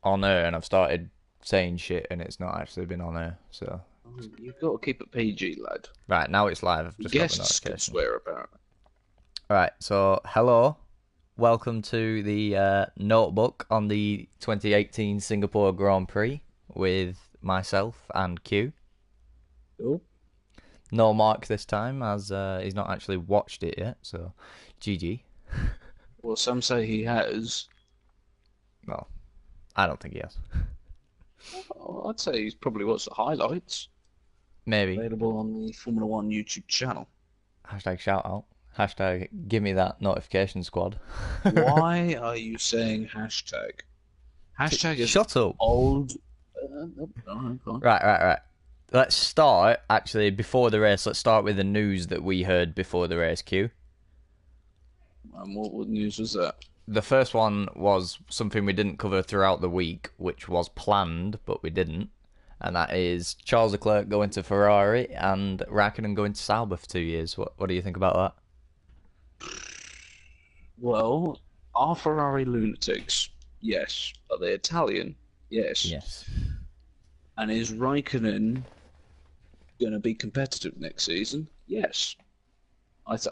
on air, and I've started saying shit, and it's not actually been on air. So You've got to keep it PG, lad. right now it's live. I've just got the Guests can notification. swear about it. All right, so hello, welcome to the notebook on the 2018 Singapore Grand Prix with myself and Q. Cool. No Mark this time, as he's not actually watched it yet. So, GG. Well, some say he has. Well, I don't think he has. Oh, I'd say he's probably watched the highlights Maybe. available on the Formula One YouTube channel. Hashtag shout out. Hashtag give me that notification squad. Why are you saying hashtag? Hashtag is Shut up. old. Fine. Right. Let's start, actually, before the race. Let's start with the news that we heard before the race, Q. And what news was that? The first one was something we didn't cover throughout the week, which was planned, but we didn't. And that is Charles Leclerc going to Ferrari and Raikkonen going to Sauber for 2 years. What do you think about that? Well, are Ferrari lunatics? Yes. Are they Italian? Yes. Yes. And is Raikkonen going to be competitive next season? Yes.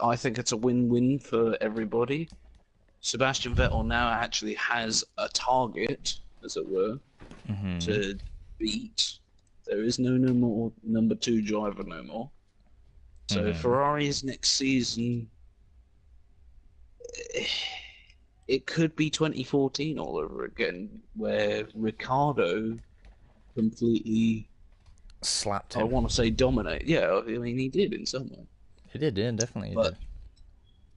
I think it's a win-win for everybody. Sebastian Vettel now actually has a target, as it were, to beat. There is no more number two driver no more. So Ferrari's next season, it could be 2014 all over again, where Ricardo completely, Slapped I him. want to say dominate. Yeah, I mean he did in some way. He did, yeah, definitely he did.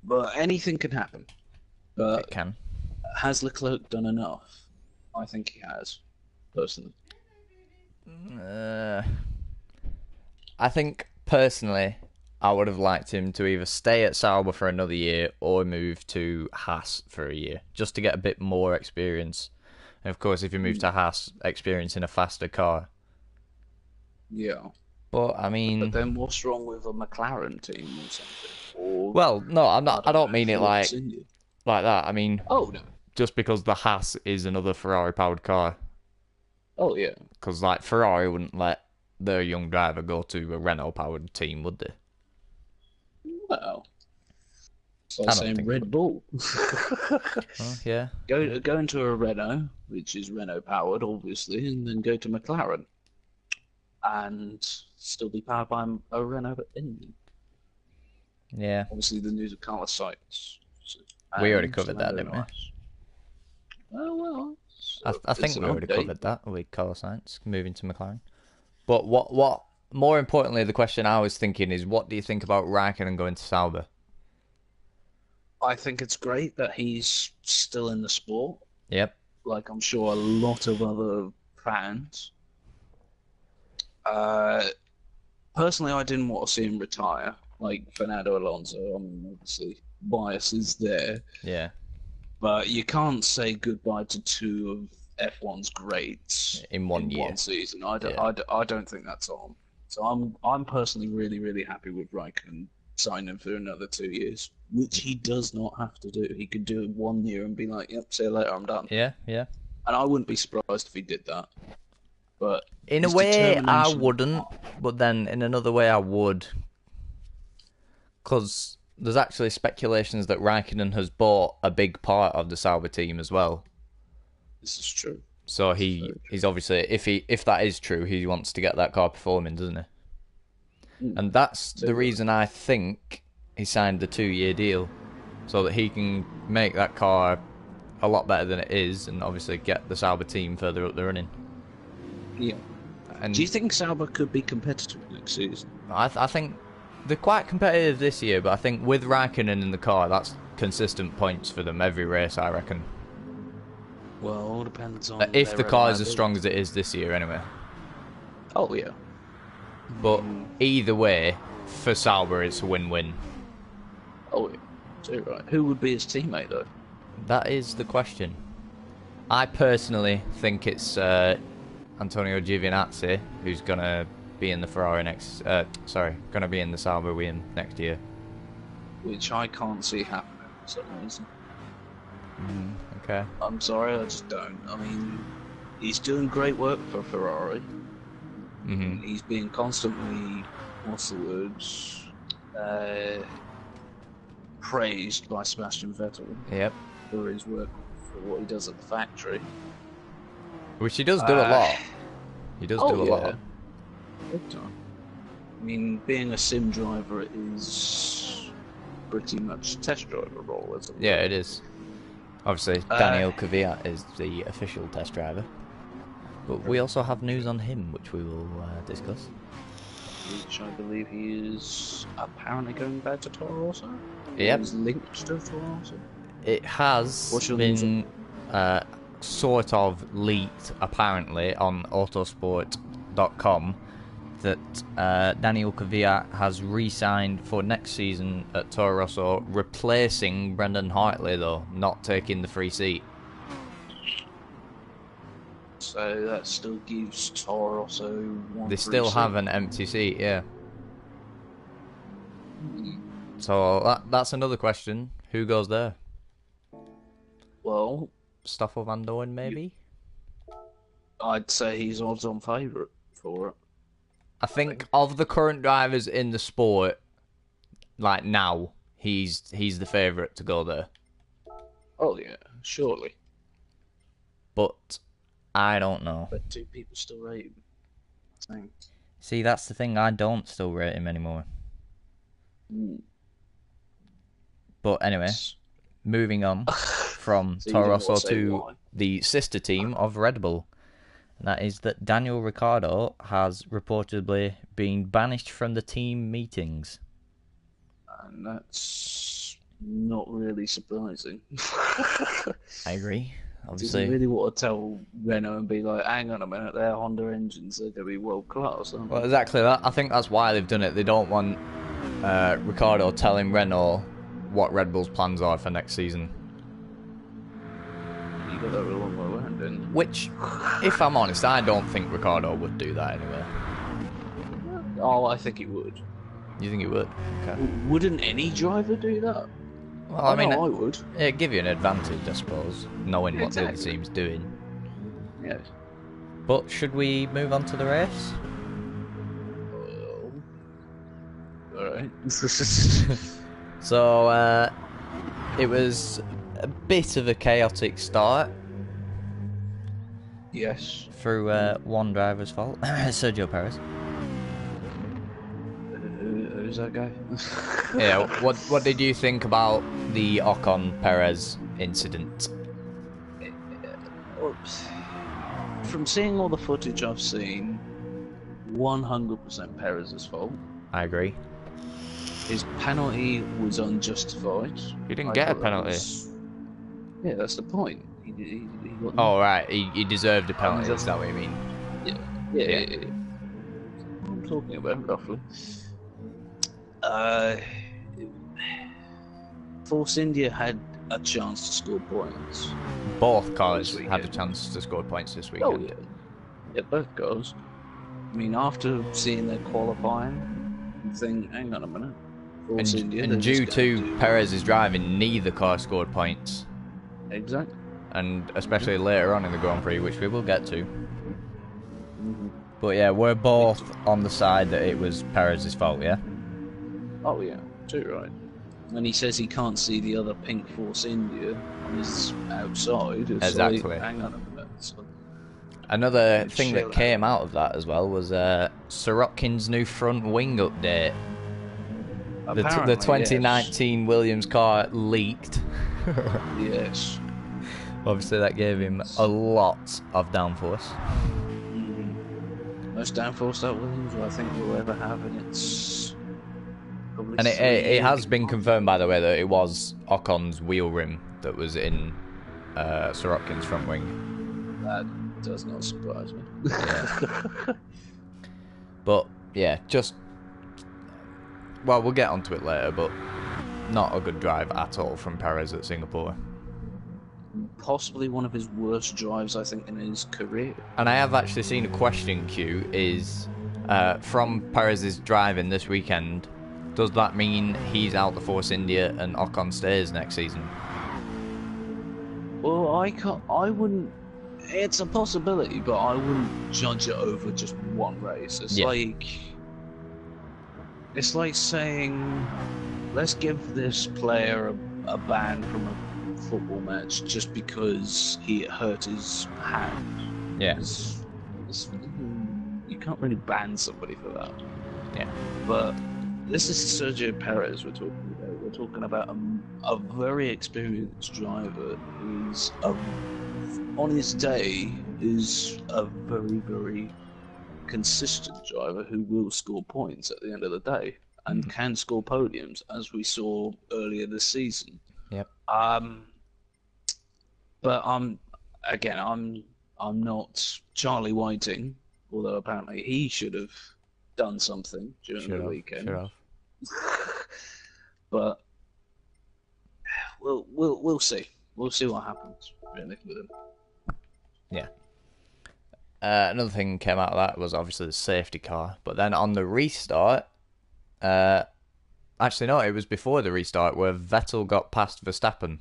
But anything can happen. But It can. has Leclerc done enough? I think he has, personally. I think, personally, I would have liked him to either stay at Sauber for another year or move to Haas for a year, just to get a bit more experience. And of course, if you move to Haas, experience in a faster car. Yeah. But I mean, But then what's wrong with a McLaren team or something? Or well, no, I'm not. I don't know, mean it Force like India. that. I mean, Oh no. just because the Haas is another Ferrari-powered car, Oh yeah. because like Ferrari wouldn't let their young driver go to a Renault-powered team, would they? Well, it's like I don't saying think. Red Bull. Oh, yeah. Go into a Renault, which is Renault powered, obviously, and then go to McLaren, and still be powered by a Renault engine. Yeah. Obviously, the news of Carlos Sainz. We already And covered that, Fernando didn't we? Norris. Well, I it's think an we already update. covered that with Carlos Sainz moving to McLaren. But what more importantly, the question I was thinking is, what do you think about Raikkonen going to Sauber? I think it's great that he's still in the sport. Yep. Like I'm sure a lot of other fans. Uh, Personally, I didn't want to see him retire, like Fernando Alonso. I mean, obviously, bias is there, Yeah. but you can't say goodbye to two of F1's greats In one in year. one season. I don't, Yeah. I don't think that's on. So I'm personally really happy with Raikkonen signing for another 2 years, which he does not have to do. He could do it 1 year and be like, "Yep, see you later, I'm done." Yeah. And I wouldn't be surprised if he did that. But In a his way, I determination. wouldn't, but then in another way, I would. Because there's actually speculations that Raikkonen has bought a big part of the Sauber team as well. This is true. So This is very true. he's obviously, if that is true, he wants to get that car performing, doesn't he? And that's the reason I think he signed the 2-year deal, so that he can make that car a lot better than it is, and obviously get the Sauber team further up the running. Yeah. And Do you think Sauber could be competitive next season? I think they're quite competitive this year, but I think with Raikkonen in the car, that's consistent points for them every race, I reckon. Well, all depends on If their the car is as reliability. strong as it is this year, anyway. Oh yeah. But either way, for Sauber, it's a win-win. Oh yeah. So right. Who would be his teammate though? That is the question. I personally think it's Antonio Giovinazzi who's gonna be in the Ferrari next. Gonna be in the Sauber with him next year. Which I can't see happening for some reason. Okay. I'm sorry, I just don't. I mean, he's doing great work for Ferrari. Mm-hmm. He's being constantly, what's the words, praised by Sebastian Vettel Yep. for his work, for what he does at the factory. Which he does do a lot. He does do a lot. Big time. I mean, being a sim driver is pretty much test driver role, isn't it? Yeah, it is. Obviously, Daniel Kvyat is the official test driver. But we also have news on him, which we will discuss. Which I believe he is apparently going back to Toro Rosso? Yep. He's linked to Toro Rosso? It has been sort of leaked, apparently, on autosport.com that Daniel Kvyat has re-signed for next season at Toro Rosso, replacing Brendan Hartley, though, not taking the free seat. So that still gives Toro Rosso one. They still have an empty seat, yeah. So that's another question. Who goes there? Well, Stoffel Van Dorn, maybe? I'd say he's odds-on favourite for it. I think of the current drivers in the sport, like now, he's the favourite to go there. Oh yeah, surely. But I don't know. But do people still rate him? Same. See, that's the thing. I don't still rate him anymore. But anyway, moving on from So Toro you don't Rosso want to say to why. the sister team of Red Bull. And that is that Daniel Ricciardo has reportedly been banished from the team meetings. And that's not really surprising. I agree. Does Obviously, he really want to tell Renault and be like, hang on a minute, their Honda engines are going to be world class, aren't they? well, exactly that. I think that's why they've done it. They don't want Ricciardo telling Renault what Red Bull's plans are for next season. You got that a long way around, didn't you? Which, if I'm honest, I don't think Ricciardo would do that anyway. Oh, I think he would. You think he would? Okay. Wouldn't any driver do that? Well, I mean, know I would. it'd give you an advantage, I suppose, knowing what the other Exactly. team's doing. Yes. But should we move on to the race? Alright. So, it was a bit of a chaotic start Yes. through one driver's fault, Sergio Perez. Who's that guy? Yeah, what did you think about the Ocon Perez incident? From seeing all the footage I've seen, 100% Perez's fault. I agree. His penalty was unjustified. He didn't I get a thought that penalty. Yeah, that's the point. He got Oh, right, he deserved a penalty, is that what you mean? Yeah. I'm talking about roughly. Force India had a chance to score points. Both cars This had a weekend. chance to score points this Oh weekend. yeah, both cars. I mean, after seeing their qualifying, you think, hang on a minute. Force India, they're And due just gonna to do- Perez's driving, neither car scored points. Exactly. And especially later on in the Grand Prix, which we will get to. Mhm. But yeah, we're both on the side that it was Perez's fault, yeah? Oh yeah, too right. And he says he can't see the other pink Force India on his outside. It's Exactly. Like, hang on a minute. So, Another Chill thing that out. came out of that as well was Sirotkin's new front wing update. The apparently, 2019 Williams car leaked. Yes. Obviously, that gave him a lot of downforce. Most downforce that Williams I think will ever have, and it's probably. And it 3 has years. been confirmed, by the way, that it was Ocon's wheel rim that was in Sirotkin's front wing. That does not surprise me. But, yeah, just... Well, we'll get onto it later, but not a good drive at all from Perez at Singapore. Possibly one of his worst drives, I think, in his career. And I have actually seen a question queue is, from Perez's driving this weekend, does that mean he's out the Force India and Ocon stays next season? Well, I wouldn't it's a possibility, but I wouldn't judge it over just one race. It's like saying, let's give this player a ban from a football match just because he hurt his hand. Yeah. You can't really ban somebody for that. Yeah. But this is Sergio Perez we're talking about. We're talking about a very experienced driver who's on his day is a very, very consistent driver who will score points at the end of the day and can score podiums, as we saw earlier this season. Yep. But I'm not Charlie Whiting, although apparently he should have done something during the weekend. Should have. But we'll see. We'll see what happens really with him. Yeah. Another thing came out of that was obviously the safety car, but then on the restart, actually no, it was before the restart where Vettel got past Verstappen.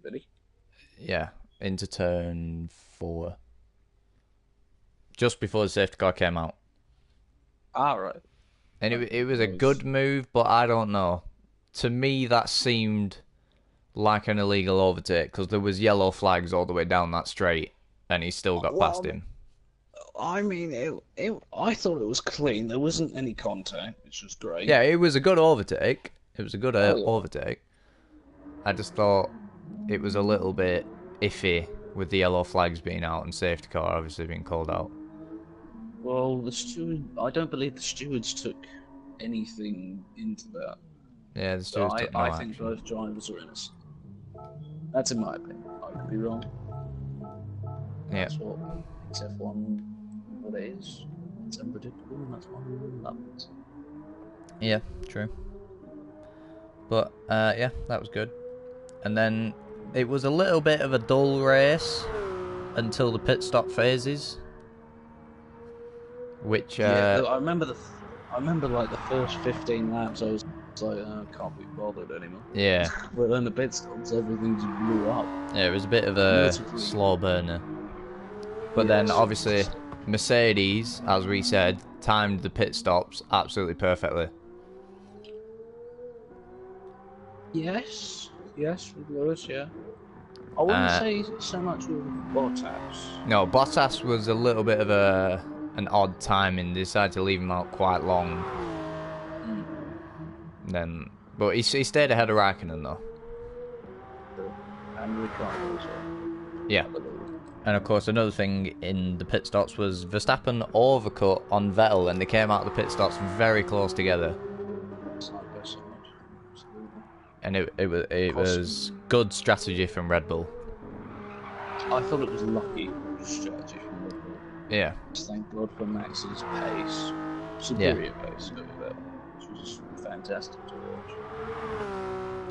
Really? Yeah, into turn 4. Just before the safety car came out. Right. And it was a good move, but I don't know. To me, that seemed like an illegal overtake because there was yellow flags all the way down that straight, and he still got past him. I mean, I thought it was clean. There wasn't any contact, which was great. Yeah, it was a good overtake. It was a good overtake. I just thought it was a little bit iffy with the yellow flags being out and safety car obviously being called out. Well, I don't believe the stewards took anything into that. Yeah, the stewards took no I action. think both drivers are innocent. That's in my opinion. I could be wrong. Yeah. That's what makes F1 what it is. It's unpredictable, and that's why we love it. Yeah, true. But yeah, that was good. And then it was a little bit of a dull race until the pit stop phases, which yeah, I remember like the first 15 laps. I was like, I can't be bothered anymore. Yeah. But then the pit stops, everything just blew up. Yeah, it was a bit of a slow burner. But then obviously Mercedes, as we said, timed the pit stops absolutely perfectly. Yes, with Lewis, yeah. I wouldn't say so much with Bottas. No, Bottas was a little bit of an odd timing. They decided to leave him out quite long. But he stayed ahead of Raikkonen though. And Ricciardo as well. Yeah. And of course, another thing in the pit stops was Verstappen overcut on Vettel, and they came out of the pit stops very close together. And it was good strategy from Red Bull. I thought it was lucky strategy from Red Bull. Yeah. Thank God for Max's pace, superior pace over Vettel, which was fantastic to watch.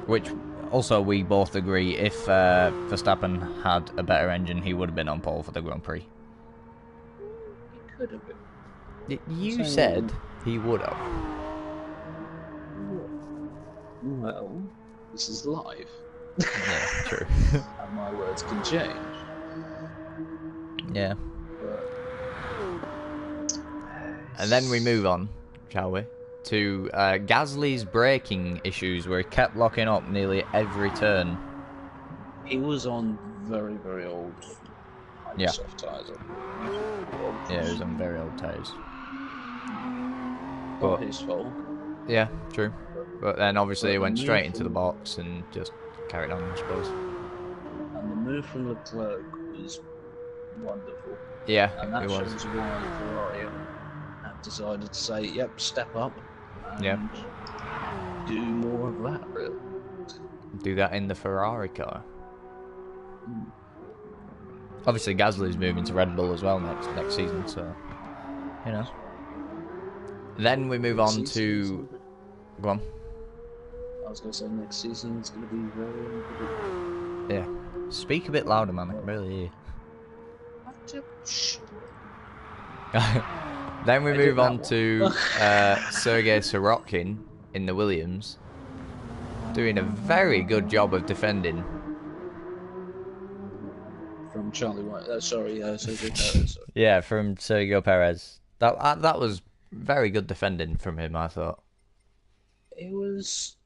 Which also we both agree, if Verstappen had a better engine, he would have been on pole for the Grand Prix. He could have been. You said he would have. Well, this is live. Yeah, true. And my words can change. Yeah. But... And then we move on, shall we, to Gasly's braking issues, where he kept locking up nearly every turn. He was on very, very old soft tyres. Yeah, he was on very old tyres. Not his fault. Yeah, true. But then obviously he went straight into the box and just carried on, I suppose. And the move from Leclerc was wonderful. Yeah, and that it was. shows why Ferrari have decided to say, yep, step up and do more of that, really. Do that in the Ferrari car. Obviously Gasly's moving to Red Bull as well next season, so you know. Then we move on to... Go on. I was going to say next season it's going to be very unpredictable. Yeah. Speak a bit louder, man. I can barely hear you. Then we move on to Sergei Sorokin in the Williams, doing a very good job of defending. from Charlie White. Sorry, Sergio Perez. Sorry. Yeah, from Sergio Perez. That was very good defending from him, I thought. It was.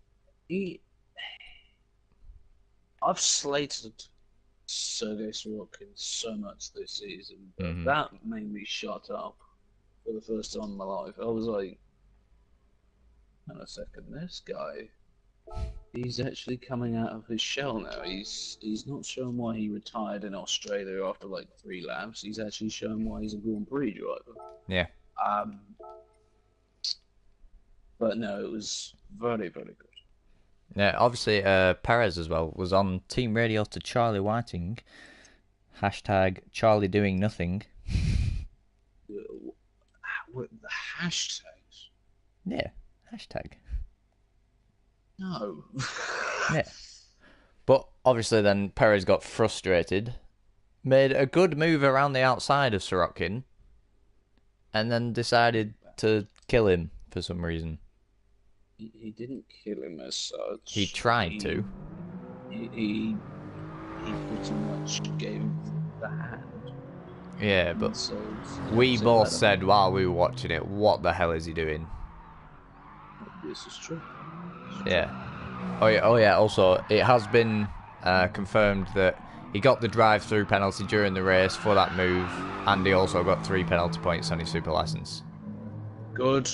I've slated Sergei Sorokin so much this season, but that made me shut up for the first time in my life. I was like, hang on a second, this guy, he's actually coming out of his shell now. He's not showing why he retired in Australia after like 3 laps. He's actually showing why he's a Grand Prix driver. Yeah. But no, it was very, very good. Yeah, obviously Perez as well was on team radio to Charlie Whiting. Hashtag Charlie doing nothing. What the hashtags? Yeah, hashtag. No. Yeah. But obviously then Perez got frustrated, made a good move around the outside of Sorokin, and then decided to kill him for some reason. He didn't kill him as such. He tried to. He pretty much gave him the hand. Yeah, but so we both said while we were watching it, what the hell is he doing? This is true. Yeah. Oh yeah. Also, it has been confirmed that he got the drive-through penalty during the race for that move, and he also got 3 penalty points on his super license. Good.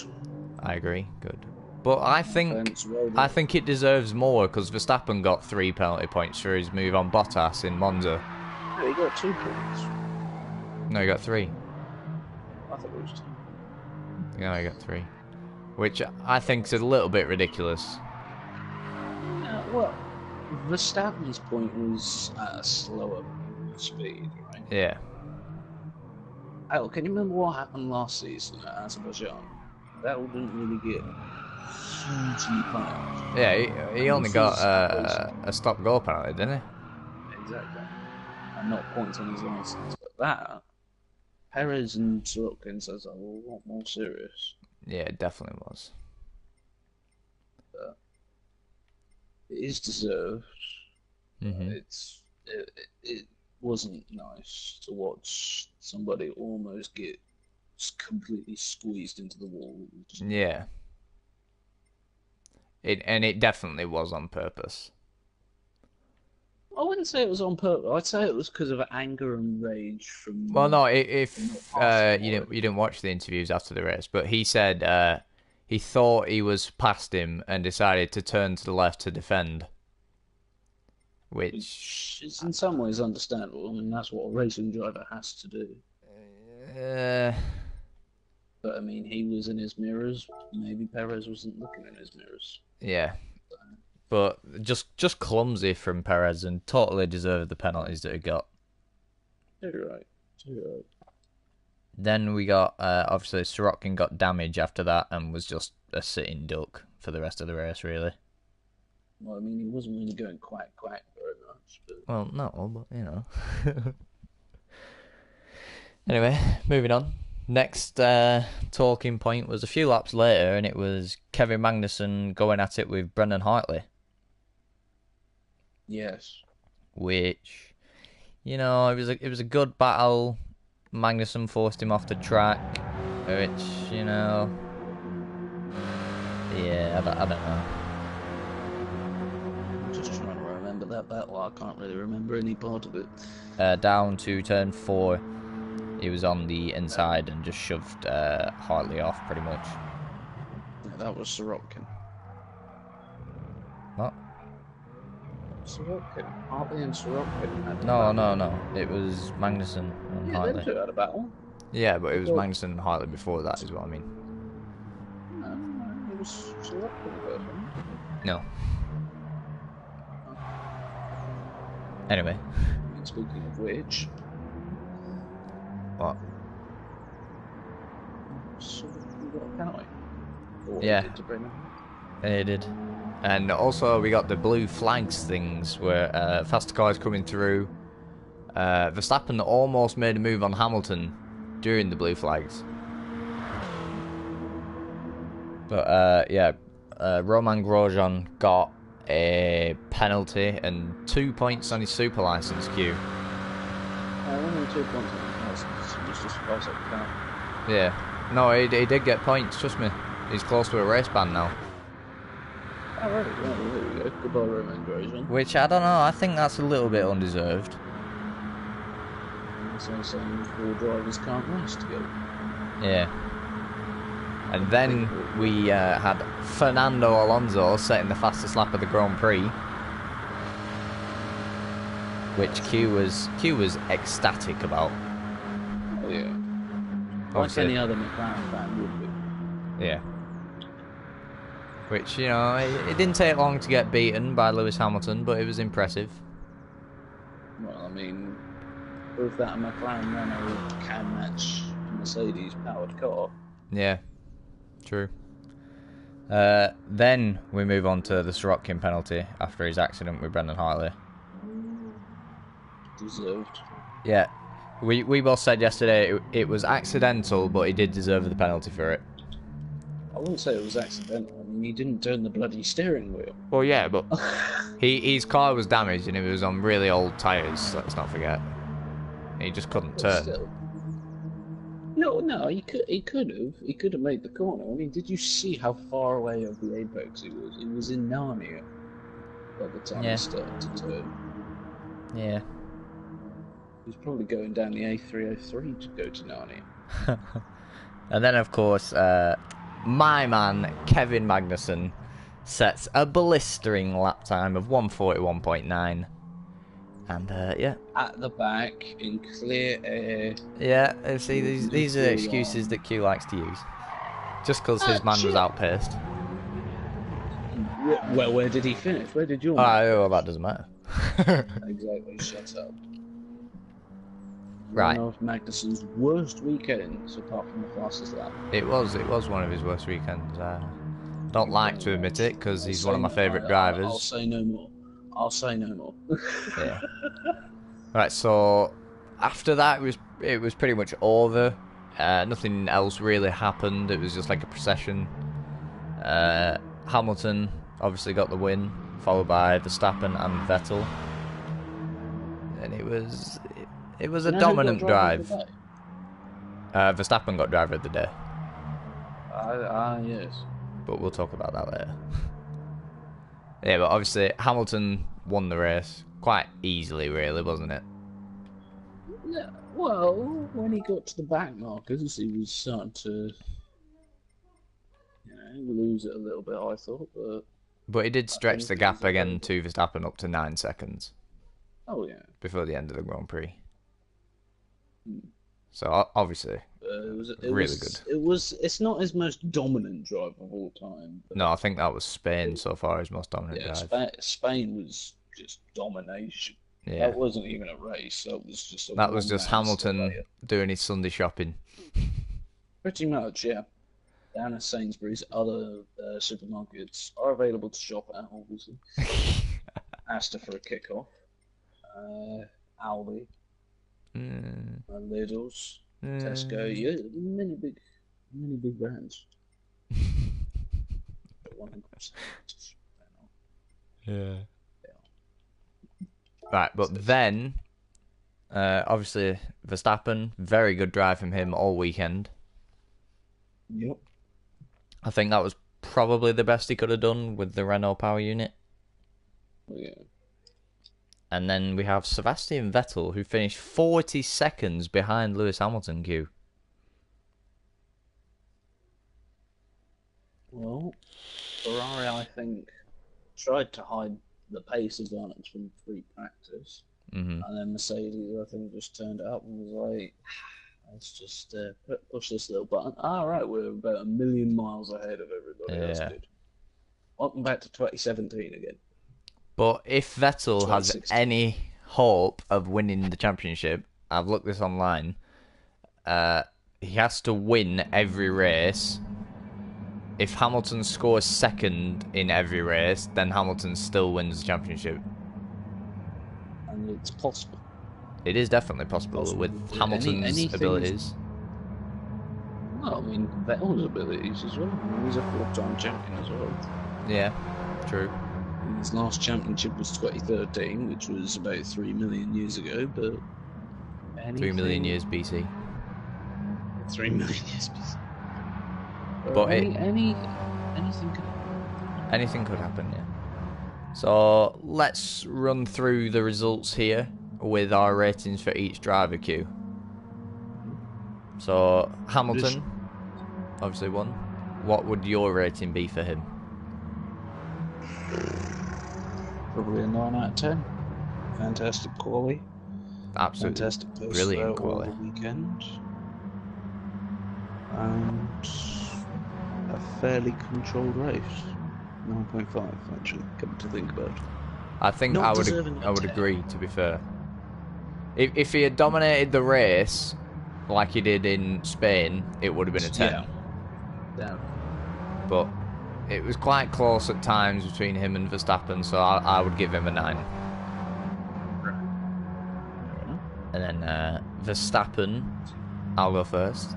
I agree. Good. But I think it deserves more because Verstappen got 3 penalty points for his move on Bottas in Monza. No, he got 2 points. No, he got 3. I thought it was 2. Yeah, he got 3. Which I think is a little bit ridiculous. Well, Verstappen's point was at a slower speed, right? Yeah. Oh, can you remember what happened last season at Azerbaijan? Vettel didn't really get hugely punished. Yeah, he only got a stop-go penalty, didn't he? Exactly. And not points on his license. But that, Perez and Sorokin says a lot more serious. Yeah, it definitely was. But it is deserved. It wasn't nice to watch somebody almost get completely squeezed into the wall. Yeah. It definitely was on purpose. I wouldn't say it was on purpose. I'd say it was because of anger and rage from. Well, no, if you didn't watch the interviews after the race, but he said he thought he was past him and decided to turn to the left to defend, which is in some ways understandable. I mean, that's what a racing driver has to do. But I mean, he was in his mirrors. Maybe Perez wasn't looking in his mirrors. Yeah. But just clumsy from Perez and totally deserved the penalties that he got. You're right. Then we got, obviously, Sorokin got damage after that and was just a sitting duck for the rest of the race, really. Well, I mean, he wasn't really going quack very much. But... Well, no, but, you know. Anyway, moving on. Next talking point was a few laps later, and it was Kevin Magnussen going at it with Brendan Hartley. Yes. Which, you know, it was a good battle. Magnussen forced him off the track, which, you know, yeah, I don't know. I'm just trying to remember that battle. I can't really remember any part of it. Down to turn 4, he was on the inside and just shoved Hartley off, pretty much. Yeah, that was Sorokin. What? Sorokin. Hartley and Sorokin. No. It was Magnussen and Hartley. They two had a battle. Yeah, but it was Magnussen and Hartley before that, is what I mean. No, it was Sorokin first, wasn't it? No. Anyway. Speaking of which... What? Sorokin got a penalty. Yeah. They did. And also we got the blue flags things where faster cars coming through. Verstappen almost made a move on Hamilton during the blue flags. But yeah, Romain Grosjean got a penalty and 2 points on his super license queue. 2 points on the license. It was just 5 seconds down. Yeah. No, he did get points, trust me. He's close to a race ban now. Oh, right. Well, there we go. Goodbye, Roman Grosjean. Which, I don't know, I think that's a little bit undeserved. That's like saying 4 drivers can't race together. Yeah. And then we had Fernando Alonso setting the fastest lap of the Grand Prix. Which Q was ecstatic about. Oh, yeah. Obviously. Like any other McLaren fan would be. Yeah. Which, you know, it didn't take long to get beaten by Lewis Hamilton, but it was impressive. Well, I mean, proof that a McLaren Renault can match a Mercedes-powered car. Yeah, true. Then we move on to the Sorokin penalty after his accident with Brendan Hartley. Deserved. Yeah, we both said yesterday it was accidental, but he did deserve the penalty for it. I wouldn't say it was accidental. I mean, he didn't turn the bloody steering wheel. Well, yeah, but his car was damaged and it was on really old tyres, let's not forget. He just couldn't turn. Still. No, he could have made the corner. I mean, did you see how far away of the apex he was? He was in Narnia by the time he started to turn. Yeah. He was probably going down the A303 to go to Narnia. And then, of course, my man, Kevin Magnussen, sets a blistering lap time of 1:41.9. And, yeah. At the back, in clear air. Yeah, see, these are excuses that Q likes to use. Just because his man was outpaced. Well, where did he finish? Where did your man finish? Well, that doesn't matter. Exactly, shut up. Right. One of Magnussen's worst weekends, apart from the fastest lap. It was one of his worst weekends. Don't like to admit it, because he's one of my favourite drivers. I'll say no more. Yeah. Right, so after that it was pretty much over. Nothing else really happened. It was just like a procession. Hamilton obviously got the win, followed by Verstappen and Vettel. And it was a dominant drive. Verstappen got driver of the day. Yes. But we'll talk about that later. Yeah, but obviously Hamilton won the race quite easily, really, wasn't it? Yeah, well, when he got to the back markers, he was starting to, lose it a little bit, I thought. But he did stretch the gap again to Verstappen up to 9 seconds. Oh, yeah. Before the end of the Grand Prix. So, obviously, really good. It's not his most dominant drive of all time. No, I think that was Spain so far, his most dominant drive. Spain was just domination. Yeah. That wasn't even a race. That was just Hamilton doing his Sunday shopping. Pretty much, yeah. Down at Sainsbury's, other supermarkets are available to shop at, obviously. Astor for a kickoff. Aldi. Lidl's. Tesco. Yeah, many big brands. Yeah. Right, but then, obviously, Verstappen, very good drive from him all weekend. Yep. I think that was probably the best he could have done with the Renault power unit. Yeah. And then we have Sebastian Vettel, who finished 40 seconds behind Lewis Hamilton, Q. Well, Ferrari, I think, tried to hide the pace advantage from free practice. Mm-hmm. And then Mercedes, I think, just turned it up and was like, let's just push this little button. Right, we're about 1,000,000 miles ahead of everybody. That's good. Welcome back to 2017 again. But if Vettel has any hope of winning the championship, I've looked this online, he has to win every race. If Hamilton scores second in every race, then Hamilton still wins the championship. And it's possible. It is definitely possible with Hamilton's abilities. Well, I mean, Vettel's abilities as well. He's a 4-time champion as well. Yeah, true. His last championship was 2013, which was about 3 million years ago, but 3 million years BC. 3 million years BC. But anything could happen, yeah. So let's run through the results here with our ratings for each driver queue. So Hamilton obviously won. What would your rating be for him? Probably a 9 out of 10. Fantastic quality. Absolutely Fantastic post brilliant all quality. the weekend. And a fairly controlled race. 9.5 actually, come to think about it. I think Not I would deserving of a 10. agree, to be fair. If he had dominated the race like he did in Spain, it would have been a 10. Yeah. But it was quite close at times between him and Verstappen, so I would give him a 9. And then Verstappen, I'll go first.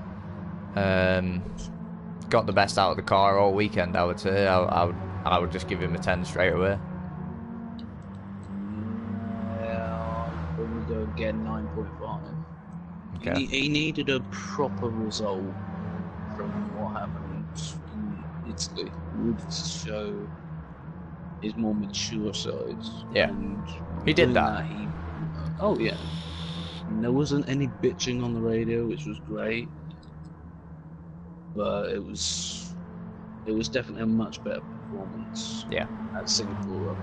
Got the best out of the car all weekend, I would say. I would just give him a 10 straight away. Yeah, I'd probably go again 9.5. Okay. He needed a proper result from what happened in Italy. He needed to show his more mature side. Yeah. And He did doing that. Oh yeah. And there wasn't any bitching on the radio, which was great. But it was definitely a much better performance. Yeah. At Singapore.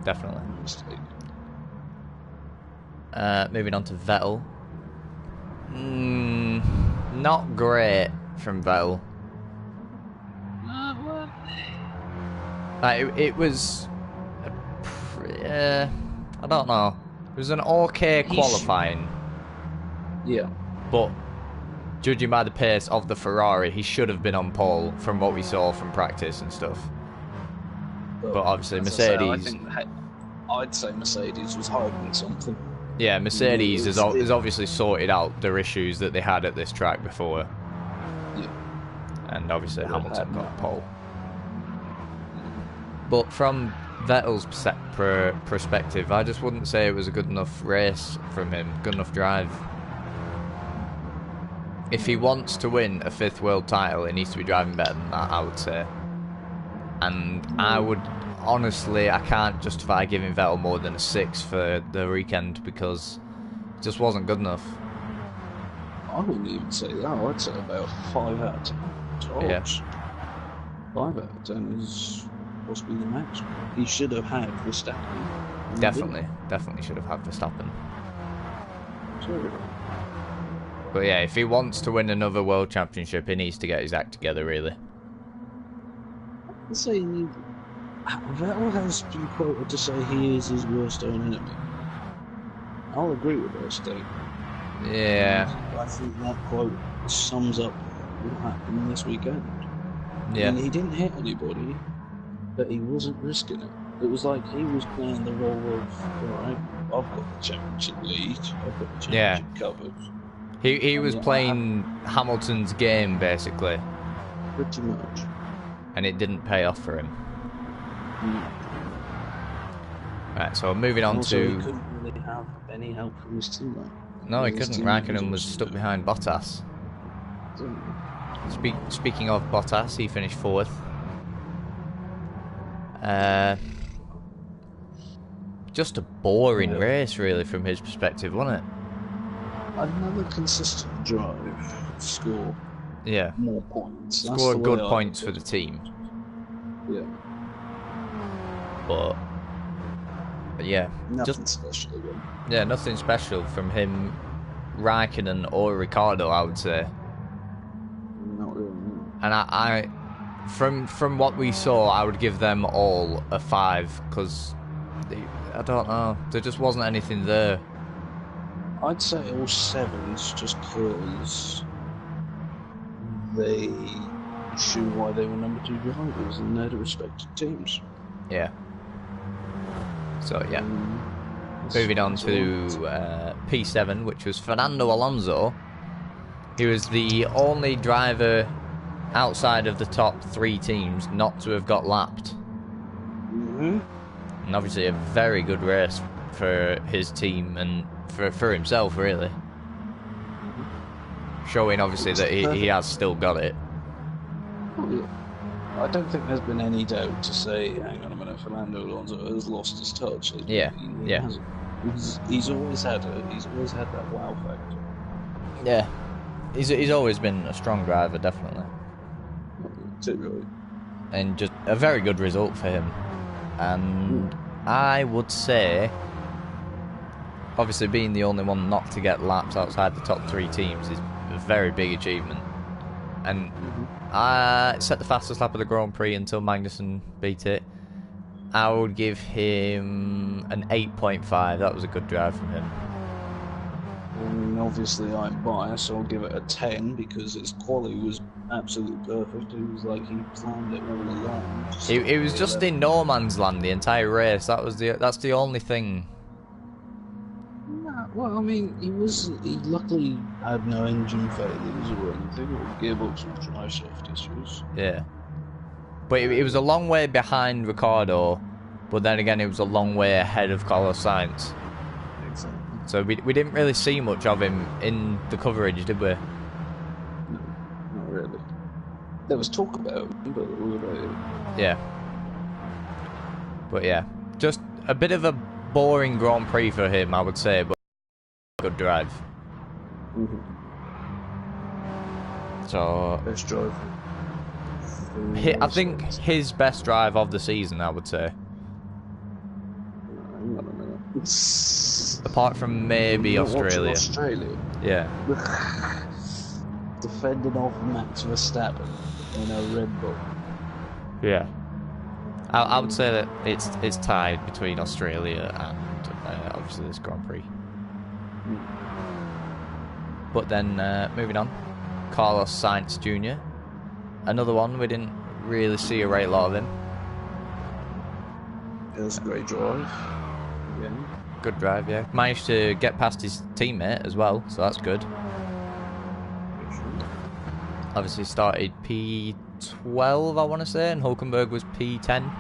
Definitely. Mistake. Moving on to Vettel. Not great from Vettel. Well, It was... I don't know. It was an okay qualifying. Yeah. But judging by the pace of the Ferrari, he should have been on pole from what we saw from practice and stuff. But obviously Mercedes... I'd say Mercedes was hiding something. Yeah, Mercedes has obviously sorted out their issues that they had at this track before. Yeah. And obviously Hamilton got pole. But from Vettel's perspective, I just wouldn't say it was a good enough race from him, good enough drive. If he wants to win a 5th world title, he needs to be driving better than that, I would say. And I would, honestly, I can't justify giving Vettel more than a 6 for the weekend because it just wasn't good enough. I wouldn't even say that. I'd say about 5 out of 10. Tops. Yeah. 5 out of 10 is possibly the max. He should have had Verstappen. Definitely should have had Verstappen. Sorry. But yeah, if he wants to win another world championship, he needs to get his act together, really. I'd say Vettel has been quoted to say he is his worst own enemy. I'll agree with that statement. Yeah. I think that quote sums up what happened this weekend. Yeah. And he didn't hit anybody, but he wasn't risking it. It was like he was playing the role of, alright, I've got the championship lead, I've got the championship covered. He was playing Hamilton's game, basically. Pretty much. And it didn't pay off for him. Mm. Right, so moving on Also, to... he couldn't really have any help from his teammate. No, he couldn't. Raikkonen was stuck behind Bottas. Speaking of Bottas, he finished 4th. Just a boring race, really, from his perspective, wasn't it? Another consistent drive. Score more points. Scored good points for the team. Yeah. But yeah. Nothing special again. Yeah, nothing special from him, Raikkonen or Ricciardo, I would say. Not really. No. And I from what we saw, I would give them all a 5 because I don't know, there just wasn't anything there. I'd say all 7s just because they show why they were number 2 drivers in their respective teams. Yeah. So yeah. Moving on to P7, which was Fernando Alonso. He was the only driver outside of the top 3 teams not to have got lapped. Mm-hmm. And obviously a very good race for his team, and for himself, really. Showing obviously that he has still got it. Oh, yeah. I don't think there's been any doubt to say, hang on a minute, Fernando Alonso has lost his touch. Yeah, He hasn't. He's always had that wow factor. Yeah, he's always been a strong driver, definitely, Really. and just a very good result for him. And I would say, obviously, being the only one not to get laps outside the top 3 teams is a very big achievement. And I set the fastest lap of the Grand Prix until Magnussen beat it. I would give him an 8.5. That was a good drive from him. Obviously, I'm biased, so I'll give it a 10 because its quality was absolutely perfect. It was like he planned it all along. It was just in no man's land the entire race. That's the only thing. Nah, well, I mean, he luckily had no engine failures or anything, or gearbox or drive shaft issues. Yeah. But it was a long way behind Ricciardo, but then again, it was a long way ahead of Carlos Sainz. Exactly. So we didn't really see much of him in the coverage, did we? No, not really. There was talk about him, but all about it. Yeah. But yeah, just a bit of a boring Grand Prix for him, I would say, but good drive. So Best drive. I think his best drive of the season, I would say. Hang on a minute. Apart from maybe Australia. Yeah. Defending off Max Verstappen in a Red Bull. Yeah. I would say that it's tied between Australia and obviously this Grand Prix. But then moving on, Carlos Sainz Jr. Another one we didn't really see a great lot of him. It was a great drive. Yeah. Good drive, yeah. Managed to get past his teammate as well, so that's good. Obviously started P12, I want to say, and Hulkenberg was P10.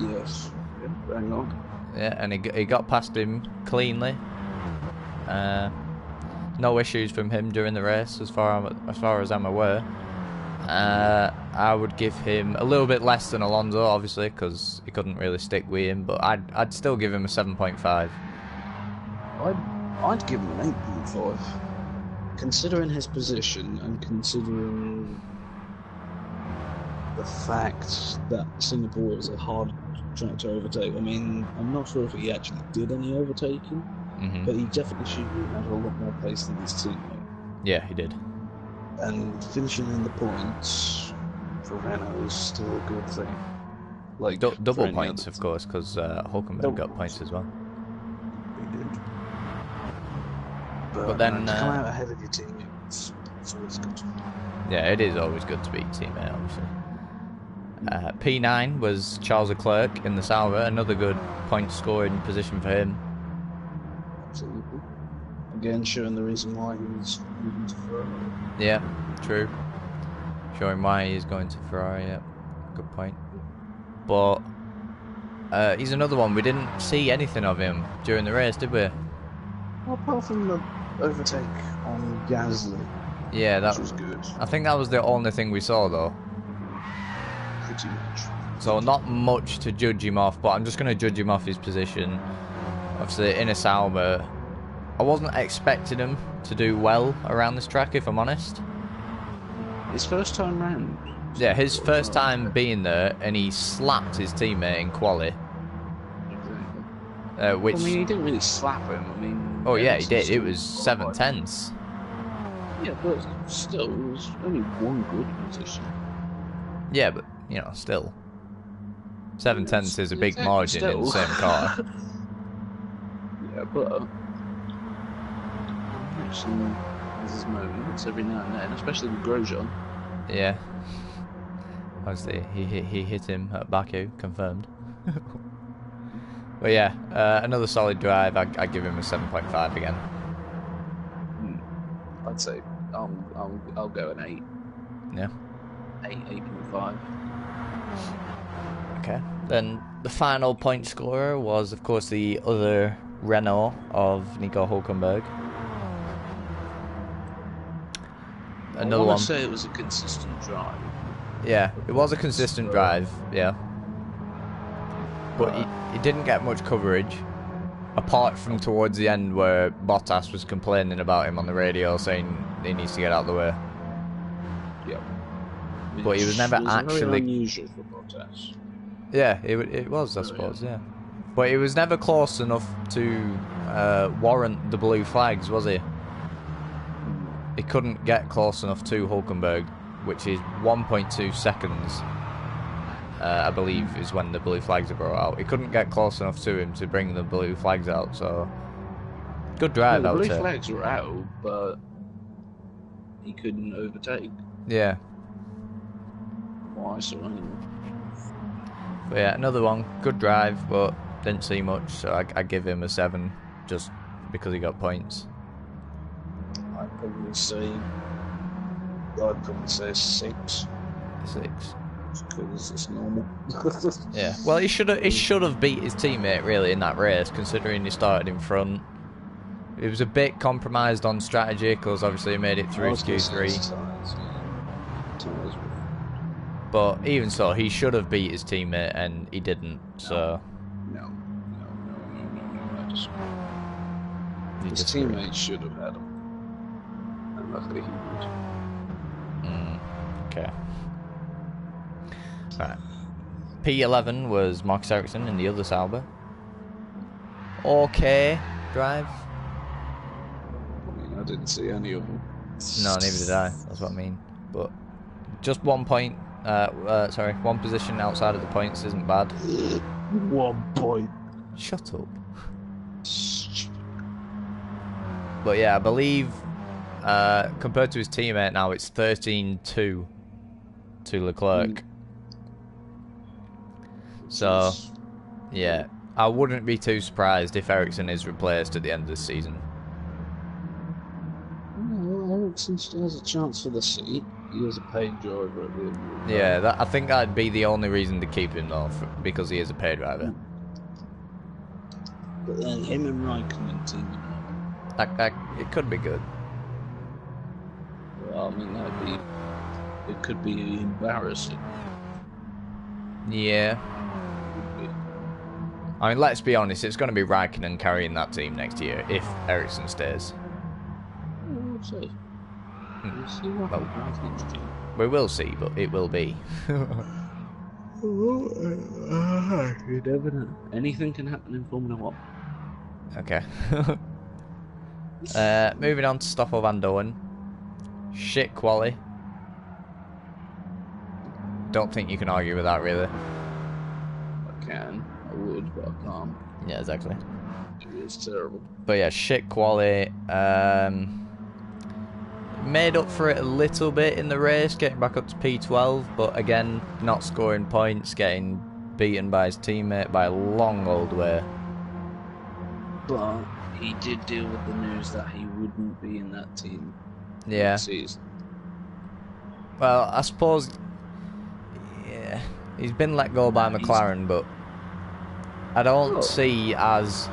Yes. Yeah, bang on. Yeah, and he got past him cleanly. No issues from him during the race, as far as I'm aware. I would give him a little bit less than Alonso, obviously, because he couldn't really stick with him. But I'd still give him a 7.5. I'd give him an 8.5. Considering his position and considering the fact that Singapore is a hard track to overtake. I mean, I'm not sure if he actually did any overtaking, but he definitely should have had a lot more pace than his teammate. Yeah, he did. And finishing in the points for Renault is still a good thing. Like double points, of course, because Hulkenberg got points as well. He did. But then to come out ahead of your teammate, it's always good. Yeah, it is always good to beat your teammate, obviously. P9 was Charles Leclerc in the Sauber, another good point scoring position for him. Absolutely. Again, showing the reason why he's moving to Ferrari. Yeah, true. Showing why he's going to Ferrari, yeah. Good point. But he's another one. We didn't see anything of him during the race, did we? Well, apart from the overtake on Gasly. Yeah, that was good. I think that was the only thing we saw, though. Pretty much. So not much to judge him off, but I'm just going to judge him off his position. Obviously, in a Sauber, I wasn't expecting him to do well around this track, if I'm honest. His first time round. Yeah, his first time being there, and he slapped his teammate in quali. Exactly. Which... I mean, he didn't really slap him. I mean... Oh yeah, he did. It was 7/10. Yeah, but still, it was only one good position. Yeah, but, you know, still. 7/10 is a big margin in the same car. Yeah, but... Actually, there's his moments every now and then, especially with Grosjean. Yeah. Obviously, he hit him at Baku, confirmed. But yeah, another solid drive. I'd give him a 7.5 again. I'd say I'll go an 8. Yeah. 8.5. Okay. Then the final point scorer was, of course, the other Renault of Nico Hulkenberg. Another I one. want to say it was a consistent drive. Yeah, it was a consistent drive, yeah. But he didn't get much coverage, apart from towards the end where Bottas was complaining about him on the radio, saying he needs to get out of the way. Yep. But he was never actually... very unusual for Bottas. Yeah, it was, I suppose, yeah. But he was never close enough to warrant the blue flags, was he? He couldn't get close enough to Hulkenberg, which is 1.2 seconds, I believe, is when the blue flags are brought out. He couldn't get close enough to him to bring the blue flags out, so... Good drive, I would say. The blue flags were out, but he couldn't overtake. Yeah. Why, so anyway. But yeah, another one. Good drive, but didn't see much, so I give him a 7, just because he got points. I'd probably say 6. 6. Because it's normal. Yeah. Well, he should have beat his teammate really in that race, considering he started in front. It was a bit compromised on strategy because obviously he made it through Q3. But even so, he should have beat his teammate and he didn't. So. No. I disagree. His teammate should have had him. And luckily he would. Okay. Right. P11 was Marcus Ericsson in the other Sauber. Okay drive. I mean, I didn't see any of them. No, neither did I. That's what I mean. But just 1 point. Sorry, 1 position outside of the points isn't bad. 1 point. Shut up. But yeah, I believe compared to his teammate now, it's 13-2 to Leclerc. So, yeah, I wouldn't be too surprised if Ericsson is replaced at the end of the season. Well, Ericsson still has a chance for the seat. He is a paid driver at the end of the day. Yeah, I think that'd be the only reason to keep him though, because he is a paid driver. But then him and Raikkonen teaming up. It could be good. Well, I mean, it could be embarrassing. Yeah. I mean, let's be honest, it's going to be Raikkonen carrying that team next year if Ericsson stays. We'll see. We'll see what happens next year. We will see, but it will be. You never know. Anything can happen in Formula 1. Okay. Moving on to Stoffel Van Doorn. Shit quali. Don't think you can argue with that, really. I can. I would, but I can't. Yeah, exactly. It's terrible. But yeah, shit quali. Made up for it a little bit in the race, getting back up to P12, but again, not scoring points, getting beaten by his teammate by a long old way. But he did deal with the news that he wouldn't be in that team. Yeah. Season. Well, I suppose. Yeah, he's been let go by McLaren, but I don't see as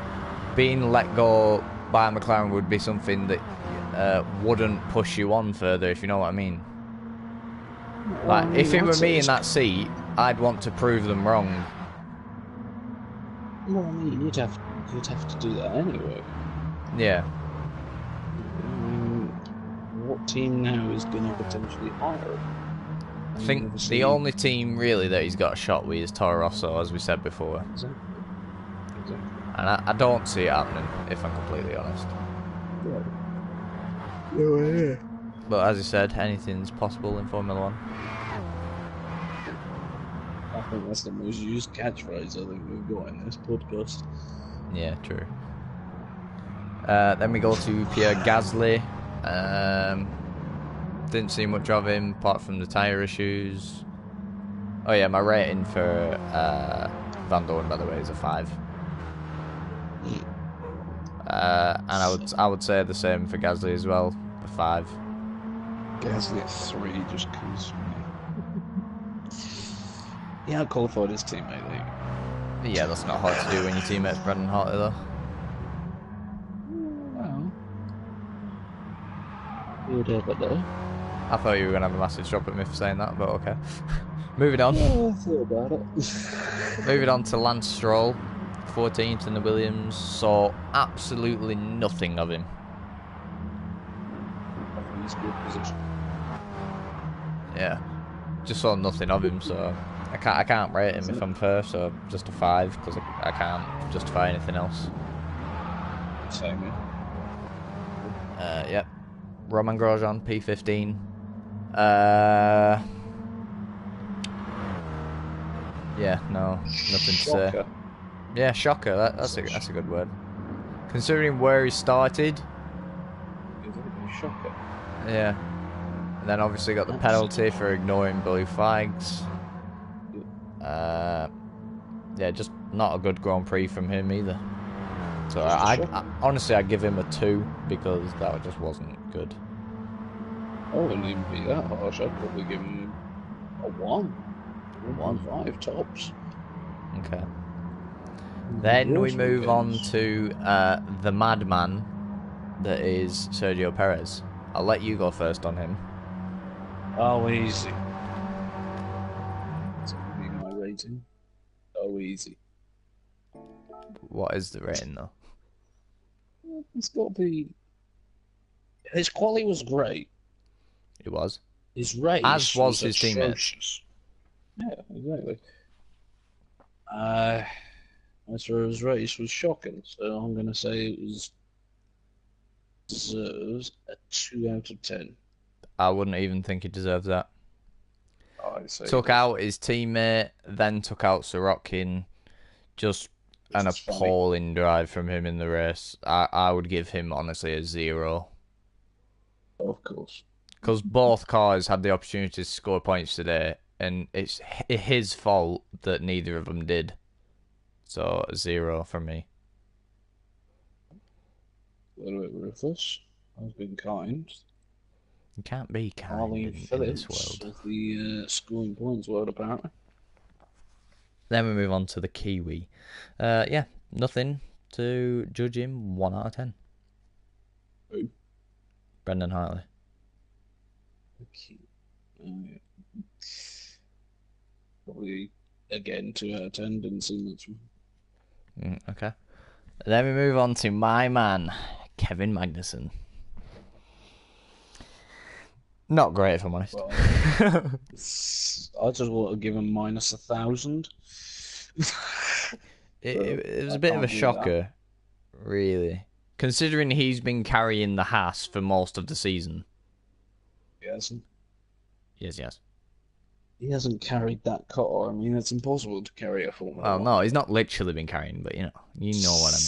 being let go by McLaren would be something that wouldn't push you on further, if you know what I mean. Like, if it were me in that seat, I'd want to prove them wrong. Well, I mean, you'd have to do that anyway. Yeah. What team now is going to potentially hire him? I think the only team really that he's got a shot with is Toro Rosso, as we said before. Exactly. And I don't see it happening, if I'm completely honest. Yeah. But as you said, anything's possible in Formula 1. I think that's the most used catchphrase I think we've got in this podcast. Yeah, true. Then we go to Pierre Gasly. Didn't see much of him apart from the tyre issues. Oh yeah, my rating for Van Doorn, by the way, is a 5. And I would say the same for Gasly as well, a 5. Gasly at 3 just because he outqualified his teammate. Yeah, that's not hard to do when your teammate's Brendan Hartley though. You'd ever know. I thought you were going to have a massive shot at me for saying that, but okay. Moving on. Yeah, I thought about it. Moving on to Lance Stroll, 14th in the Williams. Saw absolutely nothing of him. I think he's a good position. Yeah, just saw nothing of him, so I can't rate him if I'm fair. So just a 5 because I can't justify anything else. Same here. Yep. Roman Grosjean, P15. Yeah, no, nothing to say. Yeah, shocker. That's a good word. Considering where he started. Shocker. Yeah. And then obviously got the penalty for ignoring blue flags. Yeah, just not a good Grand Prix from him either. So I honestly I'd give him a 2 because that just wasn't good. I wouldn't even be that harsh. I'd probably give him a 1. 1.5 tops. Okay. Then we move on to the madman that is Sergio Perez. I'll let you go first on him. Oh, easy. That's going to be my rating. Oh, easy. What is the rating though? It's got to be. His quality was great. It was. His race as was his atrocious. Yeah, exactly. As for his race was shocking, so I'm going to say it deserves a 2 out of 10. I wouldn't even think he deserves that. I'd say took out his teammate, then took out Sorokin. Just an appalling drive from him in the race. I would give him, honestly, a 0. Of course. Because both cars had the opportunity to score points today, and it's his fault that neither of them did. So, a 0 from me. A little bit ruthless. I've been kind. You can't be kind in this world. Of the scoring points world, apparently. Then we move on to the Kiwi. Yeah, nothing to judge him. 1 out of 10. Who? Brendan Hartley. Okay. Probably, again, 2 out of 10. Didn't see much. Okay. Then we move on to my man, Kevin Magnussen. Not great, if I'm honest. Well, I just want to give him minus 1,000. It was a bit of a shocker, really. Considering he's been carrying the Haas for most of the season. He hasn't. Yes. He hasn't carried that car. I mean, it's impossible to carry a Formula 1. No, he's not literally been carrying, but you know what I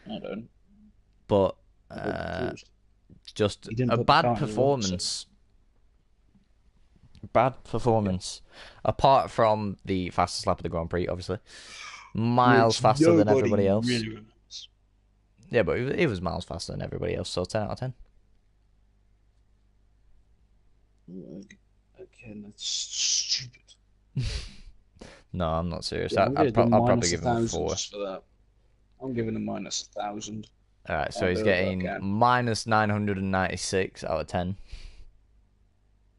mean. I don't. But just a bad performance. Bad performance. Yeah. Apart from the fastest lap of the Grand Prix, obviously. Miles faster than everybody else. Really yeah, but he was miles faster than everybody else, so 10 out of 10. Again, that's stupid. No, I'm not serious. Yeah, I'll probably give him a 4. For that. I'm giving him minus 1,000. Alright, so he's getting minus 996 out of 10.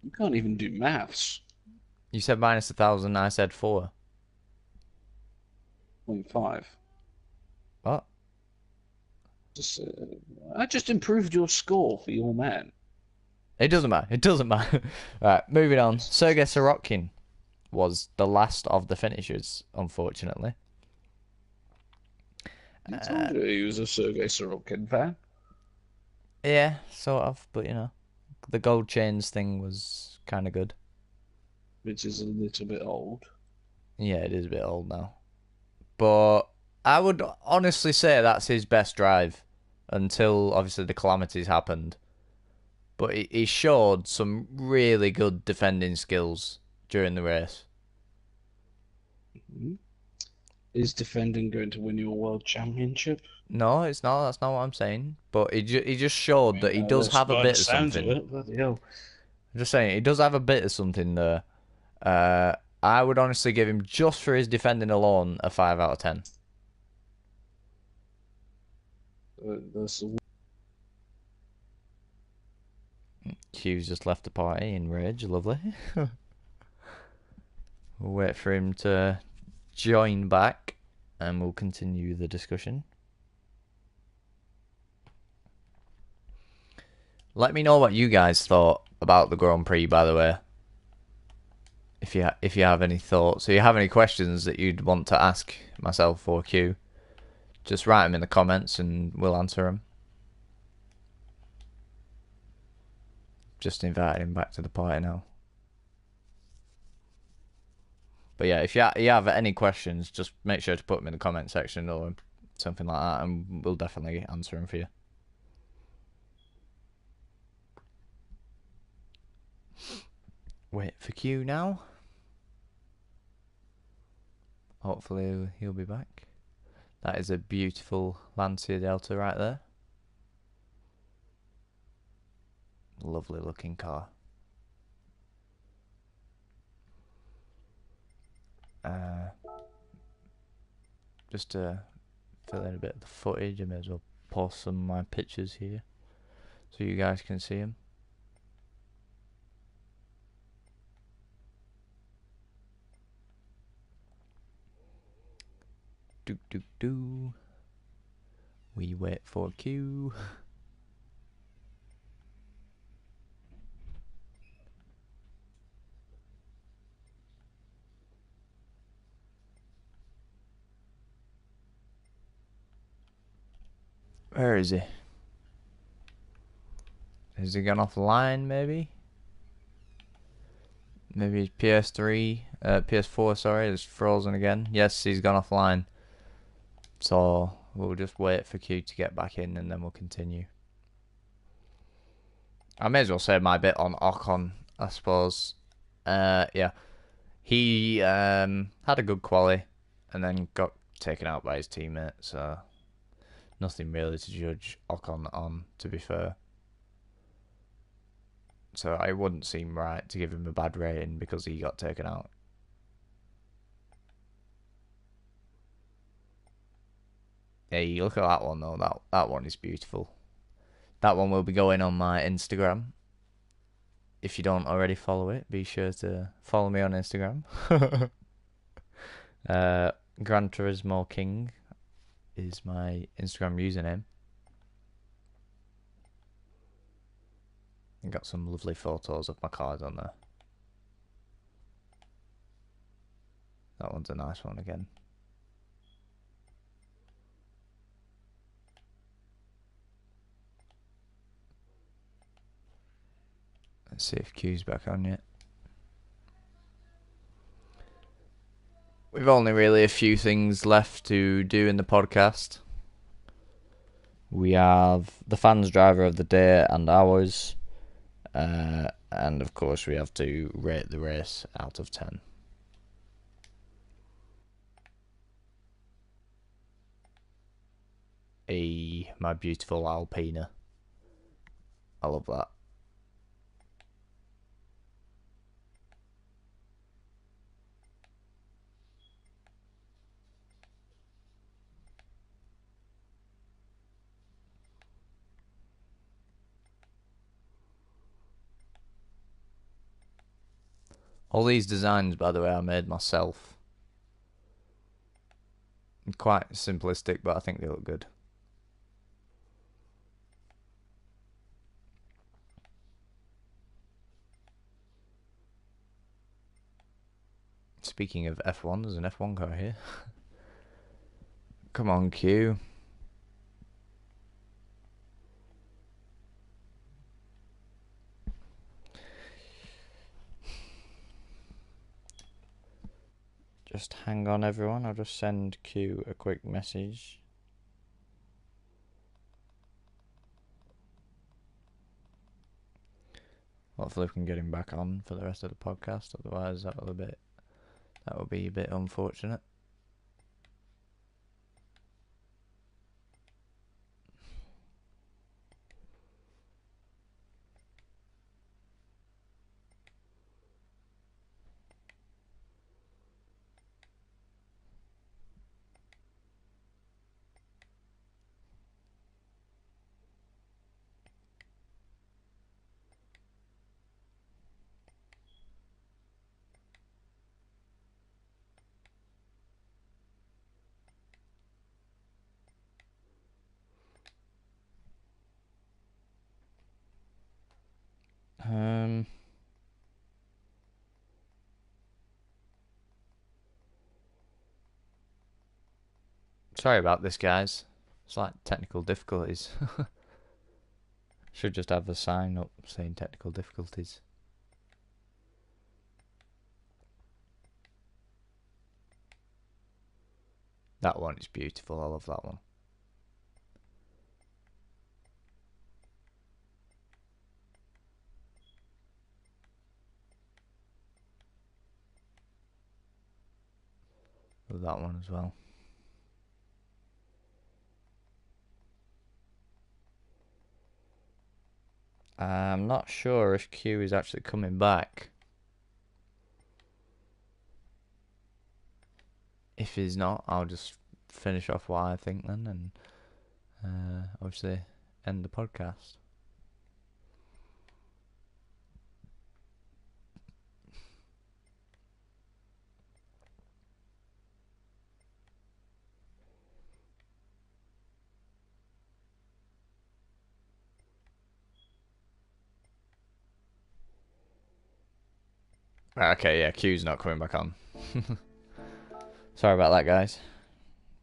You can't even do maths. You said minus 1,000, I said 4. 0.5. What? I just improved your score for your man. It doesn't matter. Right, moving on. Sergei Sorokin was the last of the finishers, unfortunately. I told you he was a Sergei Sorokin fan. Yeah, sort of, but the gold chains thing was kind of good. Which is a little bit old. Yeah, it is a bit old now. But I would honestly say that's his best drive until, obviously, the calamities happened. But he showed some really good defending skills during the race. Mm-hmm. Is defending going to win you a world championship? No, it's not. That's not what I'm saying. But he just showed that he does have a bit of something. I'm just saying, he does have a bit of something there. I would honestly give him, just for his defending alone, a 5 out of 10. Q's just left the party in rage. Lovely. We'll wait for him to join back and we'll continue the discussion. Let me know what you guys thought about the Grand Prix, by the way. If you have any thoughts, or you have any questions that you'd want to ask myself or Q, just write them in the comments and we'll answer them. Just invited him back to the party now. But yeah, if you have any questions, just make sure to put them in the comment section or something like that, and we'll definitely answer them for you. Wait for Q now. Hopefully he'll be back. That is a beautiful Lancia Delta right there. Lovely looking car. Just to fill in a bit of the footage, I may as well post some of my pictures here so you guys can see them. Do. We wait for Q. Where is he? Has he gone offline, maybe? Maybe PS4, sorry, is frozen again. Yes, he's gone offline. So, we'll just wait for Q to get back in and then we'll continue. I may as well say my bit on Ocon, I suppose. Yeah. He had a good quali and then got taken out by his teammate, so nothing really to judge Ocon on, to be fair. So it wouldn't seem right to give him a bad rating because he got taken out. Hey, look at that one though. That one is beautiful. That one will be going on my Instagram. If you don't already follow it, be sure to follow me on Instagram. Gran Turismo King is my Instagram username. I got some lovely photos of my cars on there. That one's a nice one again. Let's see if Q's back on yet. We've only really a few things left to do in the podcast. We have the fans driver of the day and ours. And of course we have to rate the race out of 10. My beautiful Alpina. I love that. All these designs, by the way, I made myself. Quite simplistic, but I think they look good. Speaking of F1, there's an F1 car here. Come on, Q. Just hang on, everyone. I'll just send Q a quick message. Hopefully we can get him back on for the rest of the podcast. Otherwise, that will be a bit unfortunate. Sorry about this, guys. It's like technical difficulties. Should just have a sign up saying technical difficulties. That one is beautiful. I love that one. Love that one as well. I'm not sure if Q is actually coming back. If he's not, I'll just finish off what I think then, and obviously end the podcast. Okay, yeah, Q's not coming back on. Sorry about that, guys.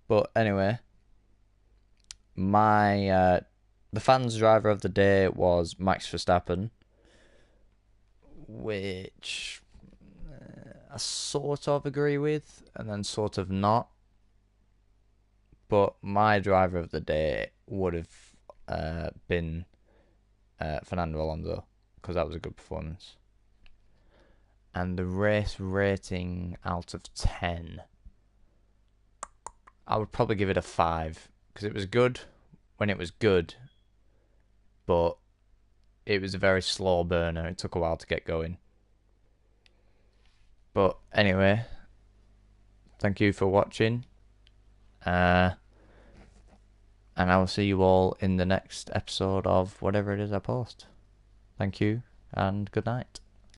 But anyway, my the fans' driver of the day was Max Verstappen, which I sort of agree with, and then sort of not. But my driver of the day would have been Fernando Alonso, because that was a good performance. And the race rating out of 10, I would probably give it a 5, because it was good when it was good, but it was a very slow burner. It took a while to get going. But anyway, thank you for watching. And I will see you all in the next episode of whatever it is I post. Thank you, and good night.